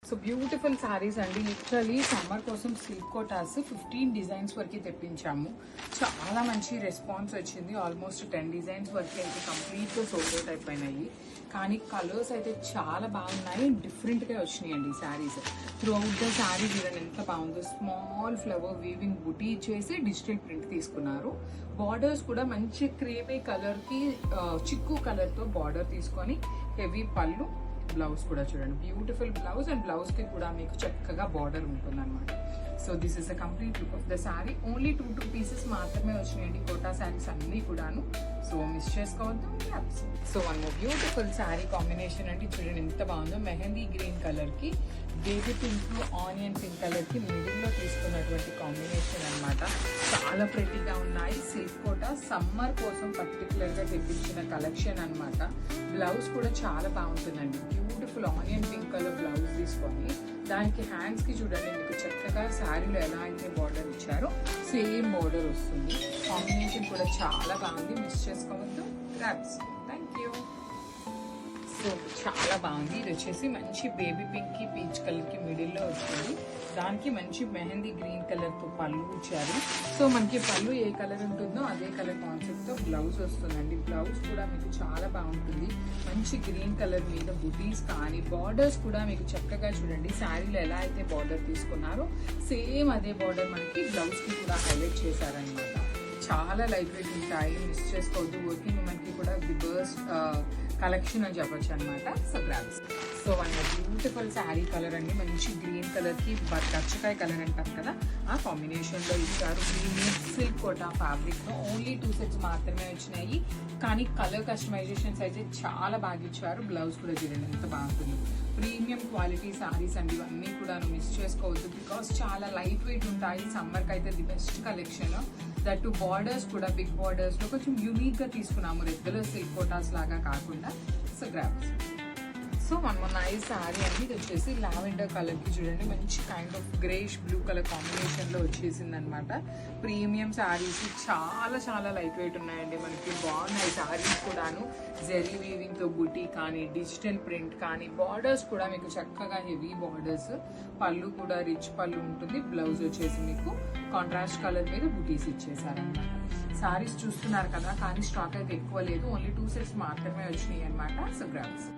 So beautiful saris అండి. Literally summer కోసం silk Kotas 15 designs వరకు తెప్పించాము. చాలా మంచి రెస్పాన్స్ వచ్చింది. ఆల్మోస్ట్ 10 డిజైన్స్ వరకు అయితే కంప్లీట్గా సోల్డ్ అవుట్ అయిపోయినాయి. కానీ కలర్స్ అయితే చాలా బాగున్నాయి, డిఫరెంట్గా వచ్చినాయండి saris. Through out the sari చూడండి ఎంత బాగుందో. స్మాల్ ఫ్లవర్ వీవింగ్ బుటీ ఇచ్చేసి డిజిటల్ ప్రింట్ తీసుకున్నారు. బార్డర్స్ కూడా మంచి క్రీమీ కలర్కి చిక్కు కలర్తో బార్డర్ తీసుకొని హెవీ పళ్ళు, బ్లౌజ్ కూడా చూడండి బ్యూటిఫుల్ బ్లౌజ్. అండ్ బ్లౌజ్ కి కూడా మీకు చక్కగా బార్డర్ ఉంటుంది అనమాట. So this is the complete look of the sari. Only 2 pieces మాత్రమే వచ్చినాయండి కోటా శారీస్ అన్ని కూడాను. సో మిస్ చేసుకోవద్దు. So one more beautiful sari combination అండి. చూడండి ఎంత బాగుందో. మెహందీ గ్రీన్ కలర్ కి baby pink, onion pink colour కి మిడిల్ లో తీసుకున్నటువంటి కాంబినేషన్ అనమాట. చాలా ప్రెట్టీగా ఉన్నాయి. సిల్క్ కోటా సమ్మర్ కోసం పర్టికులర్ గా తెప్పించిన కలెక్షన్ అనమాట. బ్లౌజ్ కూడా చాలా బాగుంటుందండి. Beautiful onion pink colour blouse తీసుకొని దానికి హ్యాండ్స్ కి చూడండి మీకు చక్కగా శారీలో ఎలా అయితే బార్డర్ ఇచ్చారో సేమ్ బార్డర్ వస్తుంది. కాంబినేషన్ కూడా చాలా బాగుంది, మిస్ చేసుకోవద్దు. గ్రాబ్స్. Thank you. సో చాలా బాగుంది. ఇది వచ్చేసి మంచి బేబీ పింక్ కి పీచ్ కలర్ కి మిడిల్ లో వచ్చింది. దానికి మంచి మెహందీ గ్రీన్ కలర్ తో పళ్ళు ఇచ్చారు. సో మనకి పళ్ళు ఏ కలర్ ఉంటుందో అదే కలర్ కాన్సెప్ట్ తో బ్లౌజ్ వస్తుందండి. బ్లౌజ్ కూడా మీకు చాలా బాగుంటుంది. మంచి గ్రీన్ కలర్ మీద బుటీస్ కానీ బార్డర్స్ కూడా మీకు చక్కగా చూడండి శారీలో ఎలా అయితే బార్డర్ తీసుకున్నారో సేమ్ అదే బార్డర్ మనకి బ్లౌజ్ కి కూడా హైలైట్ చేశారనమాట. చాలా లైట్ వెయిట్ ఉంటాయి, మిస్ చేసుకోవద్దు. వర్కింగ్ ఉమెన్కి కూడా ది బెస్ట్ కలెక్షన్ అని చెప్పొచ్చు అనమాట. So grabs. So one beautiful sari colour అండి. మంచి గ్రీన్ కలర్ కి గచ్చకాయ కలర్ అంటారు కదా, ఆ కాంబినేషన్ లో ఇచ్చారు. ప్రీమియం సిల్క్ కోటా ఫ్యాబ్రిక్ లో ఓన్లీ 2 సెట్స్ మాత్రమే వచ్చినాయి. కానీ కలర్ కస్టమైజేషన్స్ అయితే చాలా బాగా ఇచ్చారు. బ్లౌజ్ కూడా చూడండి ఎంత బాగుంటుంది. ప్రీమియం క్వాలిటీ శారీస్ అండి ఇవన్నీ కూడా మిస్ చేసుకోవద్దు. బికాస్ చాలా లైట్ వెయిట్ ఉంటాయి. సమ్మర్కి అయితే the best collection. That to borders కూడా బిగ్ బార్డర్స్ లో కొంచెం యూనిక్ గా తీసుకున్నాము, రెగ్యులర్ సిల్క్ కోటాస్ లాగా కాకుండా. So grabs. So one nice sari అండి. ఇది వచ్చేసి లావెండర్ కలర్ కి చూడండి మంచి kind of greyish blue colour combination లో వచ్చేసింది అనమాట. ప్రీమియం శారీస్ చాలా చాలా లైట్ వెయిట్ ఉన్నాయండి. మనకి బాగున్నాయి శారీస్ కూడాను. జెరీ వీవింగ్ తో బుటీ కానీ డిజిటల్ ప్రింట్ కానీ బార్డర్స్ కూడా మీకు చక్కగా హెవీ బార్డర్స్. పళ్ళు కూడా రిచ్ పళ్ళు ఉంటుంది. బ్లౌజ్ వచ్చేసి మీకు కాంట్రాస్ట్ కలర్ మీద బుటీస్ ఇచ్చేసారనమాట. శారీస్ చూస్తున్నారు కదా, కానీ స్టాక్ అయితే ఎక్కువ లేదు. ఓన్లీ 2 సెట్స్ మాత్రమే వచ్చినాయి అనమాట. So grams.